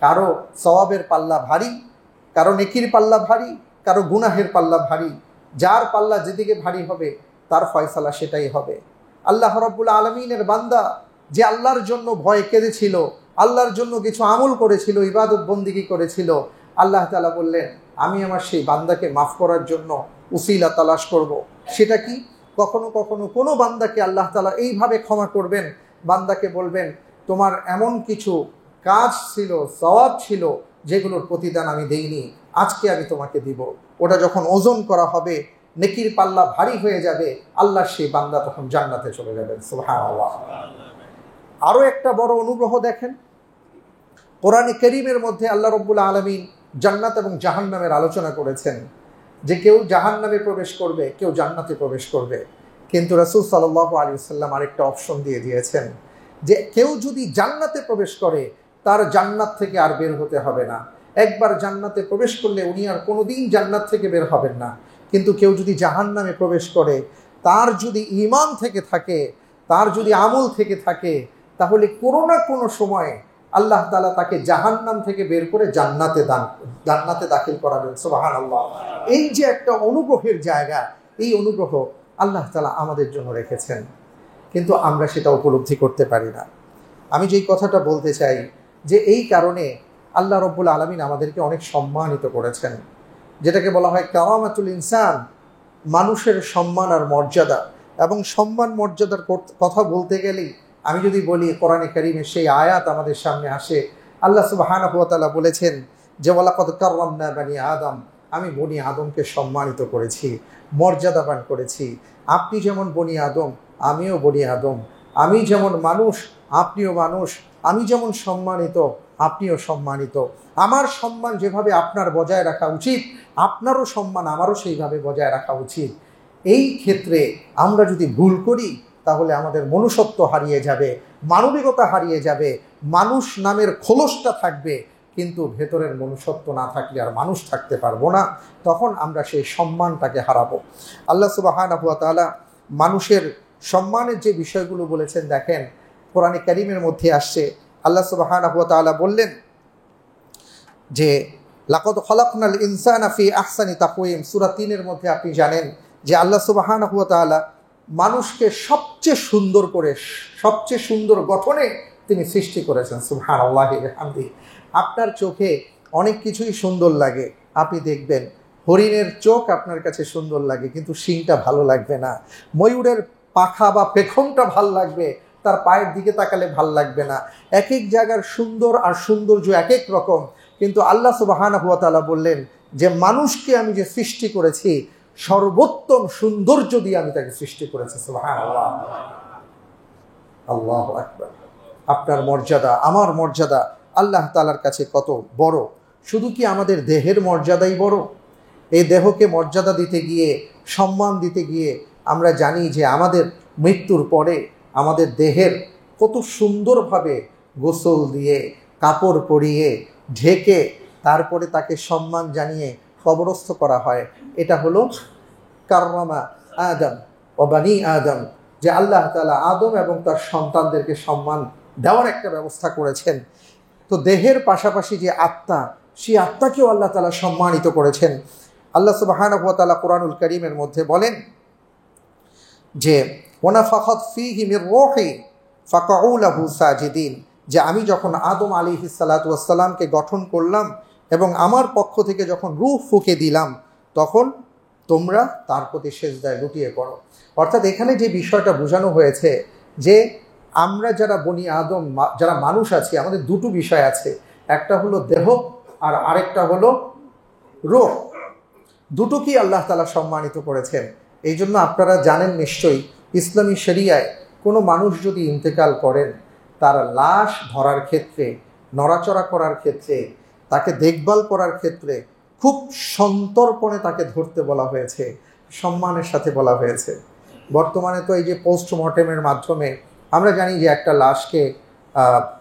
কারো সওয়াবের পাল্লা ভারী, কারো নেকির পাল্লা ভারী, কারো গুনাহের পাল্লা ভারী। যার পাল্লা যেদিকে ভারী হবে তার ফয়সালা সেটাই হবে। আল্লাহ রাব্বুল আলামিনের বান্দা যে আল্লাহর জন্য ভয় কেঁদেছিল, আল্লাহর জন্য কিছু আমল করেছিল, ইবাদত বন্দিগি করেছিল, আল্লাহ তাআলা বললেন, আমি আমার সেই বান্দাকে মাফ করার জন্য উসিলা তালাশ করব। সেটা কি? কখনো কখনো কোনো বান্দাকে আল্লাহ তাআলা এইভাবে ক্ষমা করবেন, বান্দাকে বলবেন, তোমার এমন কিছু কাজ ছিল, সওয়াব ছিল, যেগুলোর প্রতিদান আমি দেইনি, আজকে আমি তোমাকে দিব। ওটা যখন ওজন করা হবে, নেকির পাল্লা ভারী হয়ে যাবে, আল্লাহ সেই বান্দা তখন জান্নাতে চলে যাবেন। সুবহানাল্লাহ। আরও একটা বড় অনুগ্রহ দেখেন, কোরআনে কারীমের মধ্যে আল্লাহ রাব্বুল আলামিন জান্নাত এবং জাহান্নামের আলোচনা করেছেন, যে কেউ জাহান্নামে প্রবেশ করবে, কেউ জান্নাতে প্রবেশ করবে। কিন্তু রাসূল সাল্লাল্লাহু আলাইহি ওয়াসাল্লাম আরেকটা অপশন দিয়ে দিয়েছেন, যে কেউ যদি জান্নাতে প্রবেশ করে, তার জান্নাত থেকে আর বের হতে হবে না। একবার জান্নাতে প্রবেশ করলে উনি আর কোনোদিন জান্নাত থেকে বের হবেন না। কিন্তু কেউ যদি জাহান্নামে প্রবেশ করে, তার যদি ঈমান থেকে থাকে, তার যদি আমল থেকে থাকে, তাহলে কোনো না কোনো সময় আল্লাহ তাআলা তাকে জাহান্নাম থেকে বের করে জান্নাতে দাখিল করাবেন। সুবহানাল্লাহ। এই যে একটা অনুগ্রহের জায়গা, এই অনুগ্রহ আল্লাহ তাআলা আমাদের জন্য রেখেছেন, কিন্তু আমরা সেটা উপলব্ধি করতে পারি না। আমি যেই কথাটা বলতে চাই, যে এই কারণে আল্লাহ রাব্বুল আলামিন আমাদেরকে অনেক সম্মানিত করেছেন, যেটাকে বলা হয় কারামাতুল ইনসান, মানুষের সম্মান আর মর্যাদা। এবং সম্মান মর্যাদার কথা বলতে গেলেই আমি যদি বলি, কোরআনে কারীমে সেই আয়াত আমাদের সামনে আসে। আল্লাহ সুবহানাহু ওয়া তাআলা বলেছেন যে ওয়ালাকাদ কাররামনা বানি আদম, আমি বনি আদমকে সম্মানিত করেছি, মর্যাদাবান করেছি। আপনি যেমন বনি আদম, আমিও বনি আদম। আমি যেমন মানুষ, আপনিও মানুষ। আমি যেমন সম্মানিত, আপনিও সম্মানিত। আমার সম্মান যেভাবে আপনার বজায় রাখা উচিত, আপনারও সম্মান আমারও সেইভাবে বজায় রাখা উচিত। এই ক্ষেত্রে আমরা যদি ভুল করি, তাহলে আমাদের মনুষ্যত্ব হারিয়ে যাবে, মানবিকতা হারিয়ে যাবে। মানুষ নামের খোলসটা থাকবে, কিন্তু ভেতরের মনুষ্যত্ব না থাকলে আর মানুষ থাকতে পারবো না। তখন আমরা সেই সম্মানটাকে হারাবো। আল্লাহ সুবহানাহু ওয়া তাআলা মানুষের সম্মানের যে বিষয়গুলো বলেছেন, দেখেন কোরআনে কারীমের মধ্যে আসছে। আল্লাহ সুবহানাহু ওয়া তাআলা বললেন যে লাকাদ খালাকনাল ইনসানা ফি আহসানি তাকওয়িম। সূরা ৩-এর মধ্যে আপনি জানেন যে আল্লাহ সুবহানাহু ওয়া তাআলা মানুষকে সবচেয়ে সুন্দর করে, সবচেয়ে সুন্দর গঠনে তিনি সৃষ্টি করেছেন। সুবহানাল্লাহি ওয়া বিহামদিহি। আপনার চোখে অনেক কিছুই সুন্দর লাগে, আপনি দেখবেন হরিণের চোখ আপনার কাছে সুন্দর লাগে, কিন্তু শিংটা ভালো লাগবে না। ময়ূরের পাখা বা পেখমটা ভাল লাগবে, তার পায়ের দিকে তাকালে ভাল লাগবে না। এক এক জায়গার সুন্দর আর সৌন্দর্য এক এক রকম। কিন্তু আল্লাহ সুবহানাহু ওয়া তাআলা বললেন যে মানুষকে আমি যে সৃষ্টি করেছি, সর্বোত্তম সৌন্দর্য দিয়ে আমি তাকে সৃষ্টি করেছি। সুবহানাল্লাহ, আল্লাহু আকবার। আপনার মর্যাদা, আমার মর্যাদা আল্লাহ তাআলার কাছে কত বড়। শুধু কি আমাদের দেহের মর্যাদাই বড়? এই দেহকে মর্যাদা দিতে গিয়ে, সম্মান দিতে গিয়ে আমরা জানি যে আমাদের মৃত্যুর পরে আমাদের দেহের কত সুন্দরভাবে গোসল দিয়ে, কাপড় পরিয়ে, ঢেকে, তারপরে তাকে সম্মান জানিয়ে কবরস্থ করা হয়। এটা হলো কাররামা আদম ও বানি আদম, যে আল্লাহ তাআলা আদম এবং তার সন্তানদেরকে সম্মান দেওয়ার একটা ব্যবস্থা করেছেন। তো দেহের পাশাপাশি যে আত্মা, সেই আত্মাকেও আল্লাহ তাআলা সম্মানিত করেছেন। আল্লাহ সুবহানাহু ওয়া তাআলা কুরআনুল কারীমের মধ্যে বলেন যে ওয়ানাফাখাত ফীহি মির রূহি ফাকাউ লাহু সাজিদিন, যে আমি যখন আদম আলাইহিস সালাতু ওয়াস সালামকে গঠন করলাম এবং আমার পক্ষ থেকে যখন রূহ ফুঁকে দিলাম তখন তোমরা তার প্রতি সেজদায় লুটিয়ে পড়ো। অর্থাৎ এখানে যে বিষয়টা বোঝানো হয়েছে যে আমরা যারা বনি আদম, যারা মানুষ আছি, আমাদের দুটো বিষয় আছে, একটা হলো দেহ আর আরেকটা হলো রূহ। দুটোকেই আল্লাহ তাআলা সম্মানিত করেছেন। এই জন্য আপনারা জানেন নিশ্চয়ই, ইসলামী শরিয়ায় কোনো মানুষ যদি ইন্তেকাল করেন, তার লাশ ধরার ক্ষেত্রে, নড়াচড়া করার ক্ষেত্রে, তাকে দেখভাল করার ক্ষেত্রে খুব সন্তর্পণে তাকে ধরতে বলা হয়েছে, সম্মানের সাথে বলা হয়েছে। বর্তমানে তো এই যে পোস্টমর্টেমের মাধ্যমে আমরা জানি যে একটা লাশকে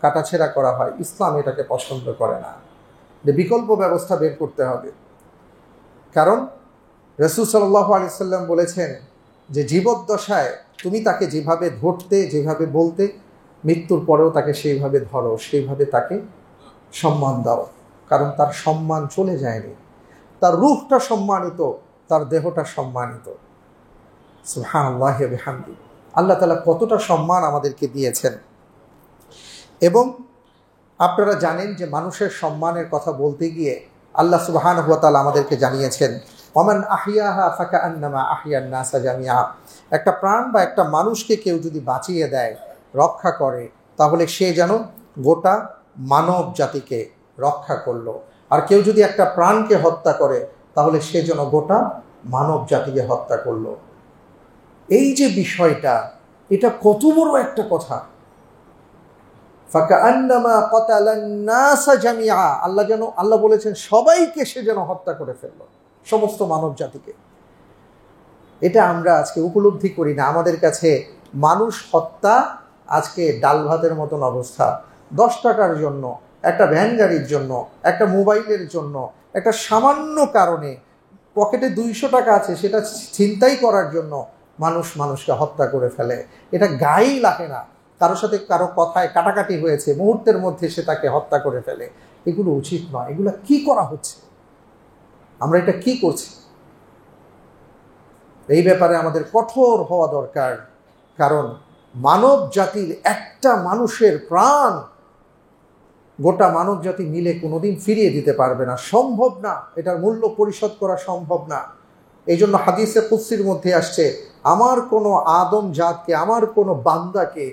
কাটাছেঁড়া করা হয়, ইসলাম এটাকে পছন্দ করে না। যে বিকল্প ব্যবস্থা বের করতে হবে। কারণ রাসূল সাল্লাল্লাহু আলাইহি সাল্লাম বলেছেন যে জীবদ্দশায় তুমি তাকে যেভাবে ধরতে, যেভাবে বলতে, মৃত্যুর পরেও তাকে সেইভাবে ধরো, সেইভাবে তাকে সম্মান দাও। কারণ তার সম্মান চলে যায়নি, তার রূহটা সম্মানিত, তার দেহটা সম্মানিত। সুবহানাল্লাহি ওয়া বিহামদি। আল্লাহ তাআলা কতটা সম্মান আমাদেরকে দিয়েছেন। এবং আপনারা জানেন যে মানুষের সম্মানের কথা বলতে গিয়ে আল্লাহ সুবহানাহু ওয়া তাআলা আমাদেরকে জানিয়েছেন, ওমান আহিয়াহা ফাকাআন্নামা আহিয়ান নাসা জামিআ। একটা প্রাণ বা একটা মানুষকে কেউ যদি বাঁচিয়ে দেয়, রক্ষা করে, তাহলে সে যেন গোটা মানব জাতিকে রক্ষা করলো। আর কেউ যদি একটা প্রাণকে হত্যা করে, তাহলে সে যেন গোটা মানব জাতিকে হত্যা করলো। এই যে বিষয়টা, এটা কত বড় একটা কথা। ফাকাআন্নামা কাতালান নাসা জামিআ, আল্লাহ বলেছেন সবাইকে সে যেন হত্যা করে ফেললো, সমস্ত মানব জাতিকে। এটা আমরা আজকে উপলব্ধি করি না। আমাদের কাছে মানুষ হত্যা আজকে ডাল ভাতের মতন অবস্থা। 10 টাকার জন্য, একটা ভ্যান গাড়ির জন্য, একটা মোবাইলের জন্য, একটা সামান্য কারণে, পকেটে 200 টাকা আছে সেটা ছিনতাই করার জন্য মানুষ মানুষকে হত্যা করে ফেলে। এটা গায়েই লাগে না, কারোর সাথে কারো কথায় কাটাকাটি হয়েছে, মুহূর্তের মধ্যে সে তাকে হত্যা করে ফেলে। এগুলো উচিত নয়। এগুলো কি করা হচ্ছে? আমরা এটা কি করছি? এই ব্যাপারে আমাদের কঠোর হওয়া দরকার। কারণ মানব জাতির একটা মানুষের প্রাণ গোটা মানব জাতি মিলে কোনোদিন ফিরিয়ে দিতে পারবে না, সম্ভব না। এটার মূল্য পরিশোধ করা সম্ভব না। এই জন্য হাদিসে কুদসির মধ্যে আসছে, আমার কোনো আদম জাতকে, আমার কোনো বান্দাকে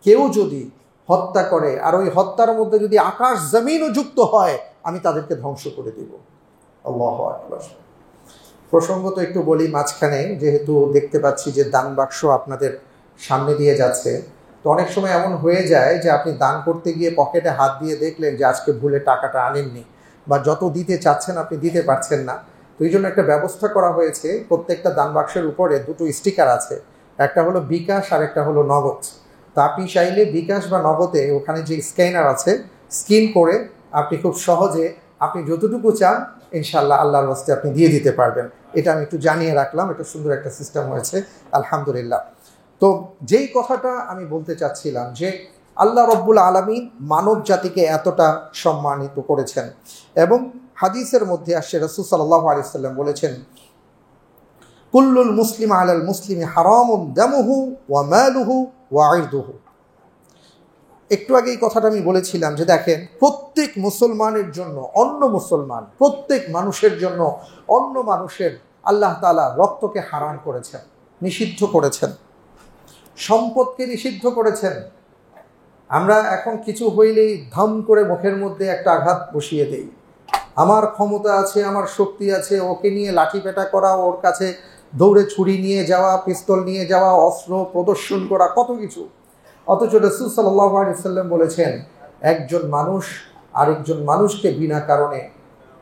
কেউ যদি হত্যা করে, আর ওই হত্যার মধ্যে যদি আকাশ জমিনও যুক্ত হয়, আমি তাদেরকে ধ্বংস করে দেব। আল্লাহু আকবার। প্রসঙ্গত একটু বলি মাঝখানে, যেহেতু দেখতে পাচ্ছি যে দান বাক্স আপনাদের সামনে দিয়ে যাচ্ছে, তো অনেক সময় এমন হয়ে যায় যে আপনি দান করতে গিয়ে পকেটে হাত দিয়ে দেখলেন যে আজকে ভুলে টাকাটা আনেননি, বা যত দিতে চাচ্ছেন আপনি দিতে পারছেন না। তো এই জন্য একটা ব্যবস্থা করা হয়েছে, প্রত্যেকটা দান বাক্সের উপরে 2টো স্টিকার আছে, একটা হলো বিকাশ আর একটা হলো নগদ। তা আপনি চাইলে বিকাশ বা নগদে ওখানে যে স্ক্যানার আছে, স্ক্যান করে আপনি খুব সহজে আপনি যতটুকু চান ইনশাআল্লাহ আল্লাহর ওয়াস্তে আপনি দিয়ে দিতে পারবেন। এটা আমি একটু জানিয়ে রাখলাম, এটা সুন্দর একটা সিস্টেম হয়েছে, আলহামদুলিল্লাহ। তো যেই কথাটা আমি বলতে চাচ্ছিলাম যে আল্লাহ রব্বুল আলামিন মানব জাতিকে এতটা সম্মানিত করেছেন। এবং হাদিসের মধ্যে আসছে, রাসূল সাল্লাল্লাহু আলাইহি ওয়াসাল্লাম বলেছেন, কুল্লুল মুসলিম আলাল মুসলিমি হারামুন দামুহু ওয়া মালুহু ওয়া ইরদুহু। একটু আগে এই কথাটা আমি বলেছিলাম যে দেখেন, প্রত্যেক মুসলমানের জন্য অন্য মুসলমান, প্রত্যেক মানুষের জন্য অন্য মানুষের আল্লাহ তাআলা রক্তকে হারাম করেছেন, নিষিদ্ধ করেছেন, সম্পদকে নিষিদ্ধ করেছেন। আমরা এখন কিছু হইলেই ধাম করে মুখের মধ্যে একটা আঘাত বসিয়ে দেই। আমার ক্ষমতা আছে, আমার শক্তি আছে, ওকে নিয়ে লাঠিপেটা করা, ওর কাছে দৌড়ে ছুরি নিয়ে যাওয়া, পিস্তল নিয়ে যাওয়া, অস্ত্র প্রদর্শন করা, কত কিছু। অথচ রাসূল সাল্লাল্লাহু আলাইহি ওয়াসাল্লাম বলেছেন, একজন মানুষ আরেকজন মানুষকে বিনা কারণে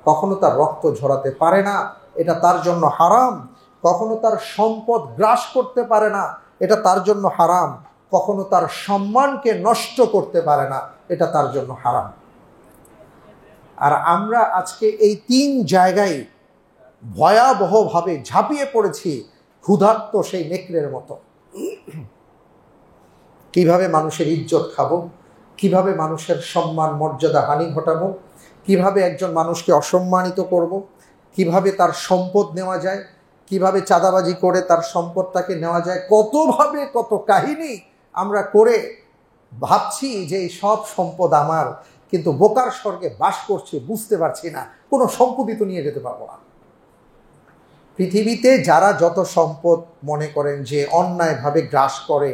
কখনো তার রক্ত ঝরাতে পারে না, এটা তার জন্য হারাম। কখনো তার সম্পদ গ্রাস করতে পারে না, এটা তার জন্য হারাম। কখনো তার সম্মানকে নষ্ট করতে পারে না, এটা তার জন্য হারাম। আর আমরা আজকে এই 3 জায়গায় ভয়াবহভাবে ঝাঁপিয়ে পড়েছি, ক্ষুধার্ত সেই নেকড়ের মতো। কিভাবে মানুষের ইজ্জত খাবো, কিভাবে মানুষের সম্মান মর্যাদা হানি ঘটাবো, কিভাবে একজন মানুষকে অসম্মানিত করব, কিভাবে তার সম্পদ নেওয়া যায়, কিভাবে চাঁদাবাজি করে তার সম্পদটাকে নেওয়া যায়, কতভাবে কত কাহিনী আমরা করে ভাবছি যে এই সব সম্পদ আমার, কিন্তু বোকার স্বর্গে বাস করছি, বুঝতে পারছি না কোনো সম্পত্তি তো নিয়ে যেতে পারবো না। পৃথিবীতে যারা যত সম্পদ মনে করেন যে অন্যায়ভাবে গ্রাস করে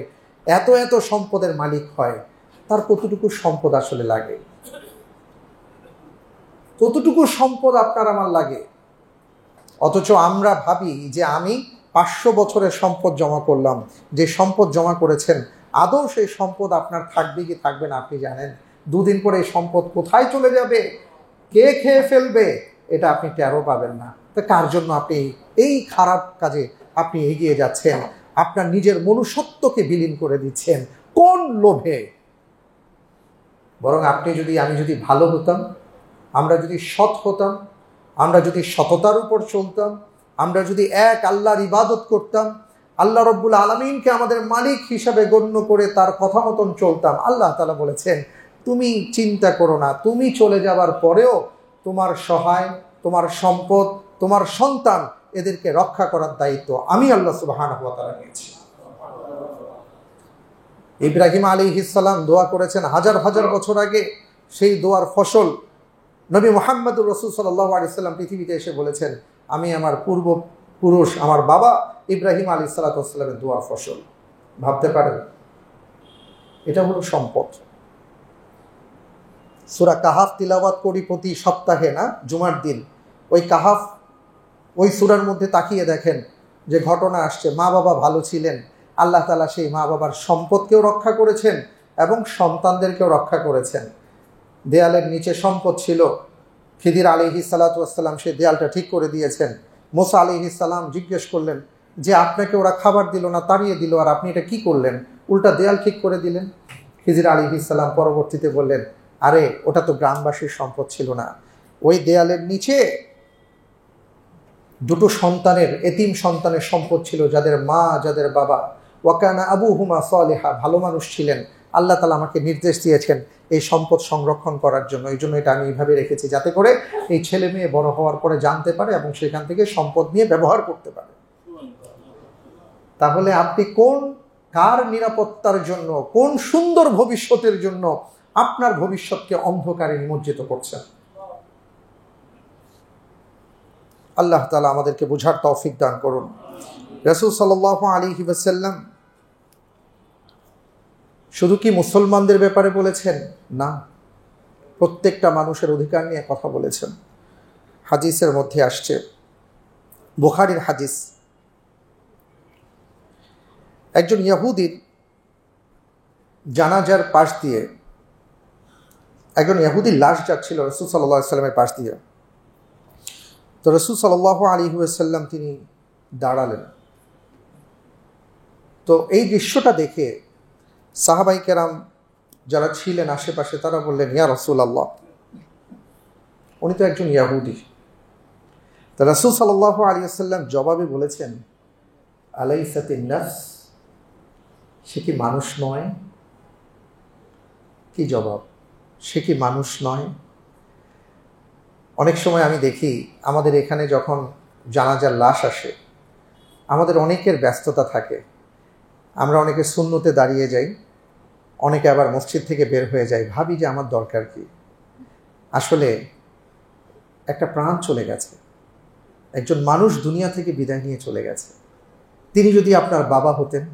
এত এত সম্পদের মালিক হয়, তার কতটুকু সম্পদ আসলে লাগে? কতটুকু সম্পদ আপনার আমার লাগে? অথচ আমরা ভাবি যে আমি 500 বছরের সম্পদ জমা করলাম। যে সম্পদ জমা করেছেন আদৌ সেই সম্পদ আপনার থাকবে কি থাকবে না আপনি জানেন? দুদিন পরে এই সম্পদ কোথায় চলে যাবে, কে খেয়ে ফেলবে, এটা আপনি টেরও পাবেন না। তো কার জন্য আপনি এই খারাপ কাজে আপনি এগিয়ে যাচ্ছেন? আপনার নিজের মনুষ্যত্বকে বিলীন করে দিচ্ছেন কোন লোভে? বরং আমি যদি ভালো হতাম, আমরা যদি সৎ হতাম, আমরা যদি সততার উপর চলতাম, আমরা যদি এক আল্লাহর ইবাদত করতাম, আল্লাহ রব্বুল আলামিনকে আমাদের মালিক হিসাবে গণ্য করে তার কথা মতন চলতাম, আল্লাহ তাআলা বলেছেন তুমি চিন্তা করো না, তুমি চলে যাবার পরেও তোমার সহায়, তোমার সম্পদ, তোমার সন্তান, এদেরকে রক্ষা করার দায়িত্ব আমি আল্লাহ সুবহানাহু ওয়া তাআলা নিয়েছি। ইব্রাহিম আলাইহিস সালাম দোয়া করেছেন হাজার হাজার বছর আগে, সেই দোয়ার ফসল নবী মুহাম্মদুর রাসূল সাল্লাল্লাহু আলাইহি সাল্লাম পৃথিবীতে এসে বলেছেন আমি আমার পূর্বপুরুষ আমার বাবা ইব্রাহিম আলাইহিস সালামের দোয়ার ফসল। ভাবতে পারেন, এটা হলো সম্পদ। সূরা কাহাফ তিলাওয়াত করি প্রতি সপ্তাহে, না জুমার দিন। ওই কাহাফ, ওই সূরার মধ্যে তাকিয়ে দেখেন যে ঘটনা আসছে, মা বাবা ভালো ছিলেন, আল্লাহ তাআলা সেই মা বাবার সম্পদকেও রক্ষা করেছেন এবং সন্তানদেরকেও রক্ষা করেছেন। দেয়ালের নিচে সম্পদ ছিল, খিদির আলাইহিস সালাতু ওয়াস সালাম সেই দেয়ালটা ঠিক করে দিয়েছেন। মুসা আলাইহিস সালাম জিজ্ঞেস করলেন যে আপনাকে ওরা খাবার দিল না, তাড়িয়ে দিল, আর আপনি এটা কি করলেন? উল্টা দেয়াল ঠিক করে দিলেন। খিদির আলাইহিস সালাম পরবর্তীতে বললেন আরে ওটা তো গ্রামবাসীর সম্পদ ছিল না, ওই দেয়ালের নিচে দুটো সন্তানের, এতিম সন্তানের সম্পদ ছিল, যাদের মা যাদের বাবা ওয়াকানা আবুহুমা সালিহা, ভালো মানুষ ছিলেন। আল্লাহ তাআলা আমাকে নির্দেশ দিয়েছেন এই সম্পদ সংরক্ষণ করার জন্য, এই জন্য এটা আমি এইভাবে রেখেছি যাতে করে এই ছেলে মেয়ে বড় হওয়ার পরে জানতে পারে এবং সেখান থেকে সম্পদ নিয়ে ব্যবহার করতে পারে। তাহলে আপনি কার নিরাপত্তার জন্য, কোন সুন্দর ভবিষ্যতের জন্য আপনার ভবিষ্যৎকে অন্ধকারে নিমজ্জিত করছেন? আল্লাহ তাআলা আমাদেরকে বোঝার তৌফিক দান করুন। রাসূল সাল্লাল্লাহু আলাইহি ওয়াসাল্লাম শুধু কি মুসলমানদের ব্যাপারে বলেছেন? না, প্রত্যেকটা মানুষের অধিকার নিয়ে কথা বলেছেন। হাদিসের মধ্যে আসছে, বুখারীর হাদিস, একজন ইহুদির জানাজার পাশ দিয়ে একজন ইহুদির লাশ যাচ্ছিল রাসূল সাল্লাল্লাহু আলাইহি ওয়াসাল্লামের পাশ দিয়ে। তো রাসূল সাল্লাল্লাহু আলাইহি ওয়াসাল্লাম তিনি দাঁড়ালেন। তো এই দৃশ্যটা দেখে সাহাবাই কেরাম যারা ছিলেন আশেপাশে তারা বললেন ইয়া রাসূলুল্লাহ, উনি তো একজন ইহুদি। তো রাসূল সাল্লাল্লাহু আলাইহি ওয়াসাল্লাম জবাবে বলেছেন আলাইসাতিন নাফস, সে কি মানুষ নয়? কি জবাব, সে কি মানুষ নয়? অনেক সময় আমি দেখি আমাদের এখানে যখন জানাজার লাশ আসে, আমাদের অনেকের ব্যস্ততা থাকে, আমরা অনেকে সুন্নতে দাঁড়িয়ে যাই, অনেকে আবার মসজিদ থেকে বের হয়ে যায়, ভাবি যে আমার দরকার কি? আসলে একটা প্রাণ চলে গেছে, একজন মানুষ দুনিয়া থেকে বিদায় নিয়ে চলে গেছে। তিনি যদি আপনার বাবা হতেন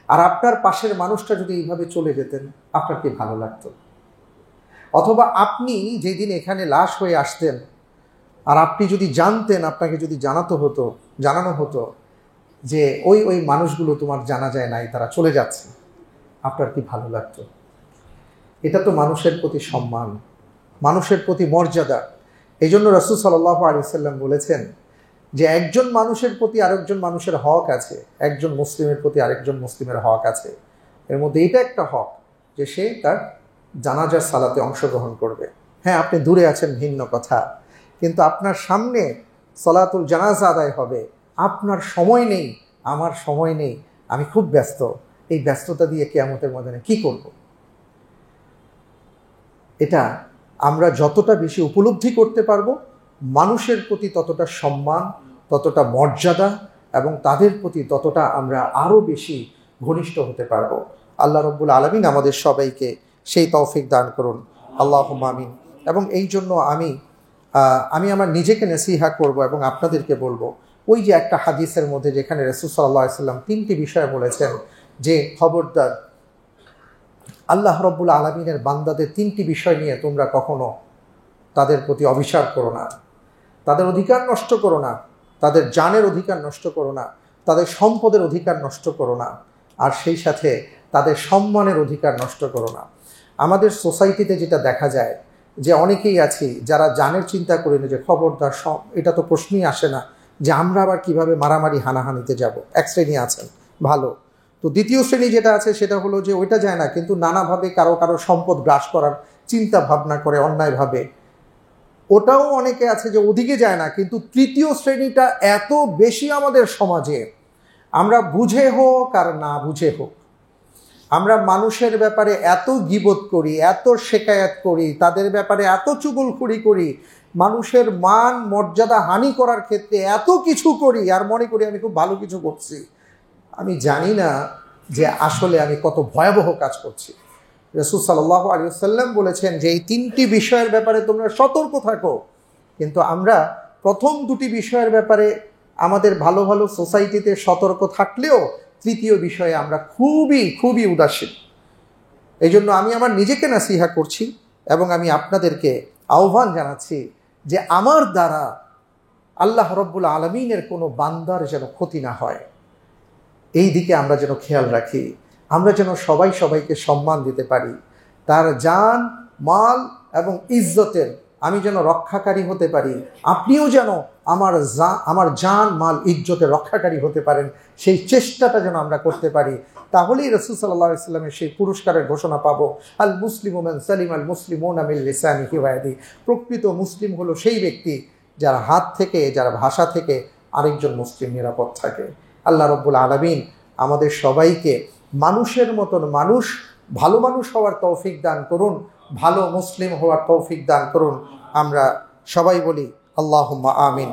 আর আপনার পাশের মানুষটা যদি এইভাবে চলে যেতেন, আপনার কি ভালো লাগতো? অথবা আপনি যেদিন এখানে লাশ হয়ে আসতেন আর আপনি যদি জানতেন, আপনাকে যদি জানানো হতো যে ওই মানুষগুলো তোমার জানা যায় নাই, তারা চলে যাচ্ছে, আপনার কি ভালো লাগতো? এটা তো মানুষের প্রতি সম্মান, মানুষের প্রতি মর্যাদা। এই জন্য রাসূল সাল্লাল্লাহু আলাইহি ওয়াসাল্লাম বলেছেন যে একজন মানুষের প্রতি আরেকজন মানুষের হক আছে, একজন মুসলিমের প্রতি আরেকজন মুসলিমের হক আছে। এর মধ্যে এটা একটা হক যে সে তার জানাজার সালাতে অংশগ্রহণ করবে। হ্যাঁ, আপনি দূরে আছেন ভিন্ন কথা, কিন্তু আপনার সামনে সালাতুল জানাজা আদায় হবে, আপনার সময় নেই, আমার সময় নেই, আমি খুব ব্যস্ত, এই ব্যস্ততা দিয়ে কিয়ামতের ময়দানে কি করব? এটা আমরা যতটা বেশি উপলব্ধি করতে পারবো, মানুষের প্রতি ততটা সম্মান, ততটা মর্যাদা এবং তাদের প্রতি ততটা আমরা আরও বেশি ঘনিষ্ঠ হতে পারবো। আল্লাহ রব্বুল আলামিন আমাদের সবাইকে সেই তৌফিক দান করুন, আল্লাহুম্মা আমিন। এবং এই জন্য আমি আমার নিজেকে নসিহা করব এবং আপনাদেরকে বলবো, ওই যে একটা হাদিসের মধ্যে যেখানে রাসূল সাল্লাল্লাহু আলাইহি ওয়াসাল্লাম 3টি বিষয় বলেছেন যে খবরদার আল্লাহ রব্বুল আলামিনের বান্দাদের 3টি বিষয় নিয়ে তোমরা কখনো তাদের প্রতি অবিচার করো না, তাদের অধিকার নষ্ট করো না, তাদের জানের অধিকার নষ্ট করো না, তাদের সম্পদের অধিকার নষ্ট করো না, আর সেই সাথে তাদের সম্মানের অধিকার নষ্ট করো না। আমাদের সোসাইটিতে যেটা দেখা যায় যে অনেকেই আছি যারা জানের চিন্তা করি না, যে খবরদার এটা তো প্রশ্নই আসে না যে আমরা আবার কিভাবে মারামারি হানাহানিতে যাব। এক শ্রেণী আছেন ভালো, তো দ্বিতীয় শ্রেণী যেটা আছে সেটা হলো যে ওইটা যায় না, কিন্তু নানাভাবে কারো কারো সম্পদ গ্রাস করার চিন্তা ভাবনা করে অন্যায়ভাবে। ওটাও অনেকে আছে যে ওদিকে যায় না, কিন্তু তৃতীয় শ্রেণীটা এত বেশি আমাদের সমাজে। আমরা বুঝে হোক আর না বুঝে হোক, আমরা মানুষের ব্যাপারে এত গীবত করি, এত শেকায়াত করি, তাদের ব্যাপারে এত চুগলখড়ি করি, মানুষের মান মর্যাদা হানি করার ক্ষেত্রে এত কিছু করি, আর মনে করি আমি খুব ভালো কিছু করছি। আমি জানি না যে আসলে আমি কত ভয়াবহ কাজ করছি। রাসূল সাল্লাল্লাহু আলাইহি ওয়াসাল্লাম বলেছেন যে এই 3টি বিষয়ের ব্যাপারে তোমরা সতর্ক থাকো, কিন্তু আমরা প্রথম 2টি বিষয়ের ব্যাপারে আমাদের ভালো ভালো সোসাইটিতে সতর্ক থাকলেও তৃতীয় বিষয়ে আমরা খুবই উদাসীন। এই জন্য আমি আমার নিজেকে নসিহা করছি এবং আমি আপনাদেরকে আহ্বান জানাচ্ছি যে আমার দ্বারা আল্লাহ রব্বুল আলামিনের কোনো বান্দার যেন ক্ষতি না হয়, এই দিকে আমরা যেন খেয়াল রাখি। আমরা যেন সবাই সবাইকে সম্মান দিতে পারি, তার জান মাল এবং ইজ্জতের আমি যেন রক্ষাকারী হতে পারি। আপনিও যেন আমার জান মাল ইজ্জতের রক্ষাকারী হতে পারেন, সেই চেষ্টাটা যেন আমরা করতে পারি। তাহলেই রাসূল সাল্লাল্লাহু আলাইহি ওয়াসাল্লামের সেই পুরস্কারের ঘোষণা পাবো, আল মুসলিমু মান সালিম আল মুসলিমুনা মিন লিসানিহি ওয়া ইয়াদিহি। প্রকৃত মুসলিম হলো সেই ব্যক্তি যার হাত থেকে, যার ভাষা থেকে আরেকজন মুসলিম নিরাপদ থাকে। আল্লাহ রব্বুল আলামিন আমাদের সবাইকে মানুষের মতন ভালো মানুষ হওয়ার তৌফিক দান করুন, ভালো মুসলিম হওয়ার তৌফিক দান করুন। আমরা সবাই বলি আল্লাহুম্মা আমিন।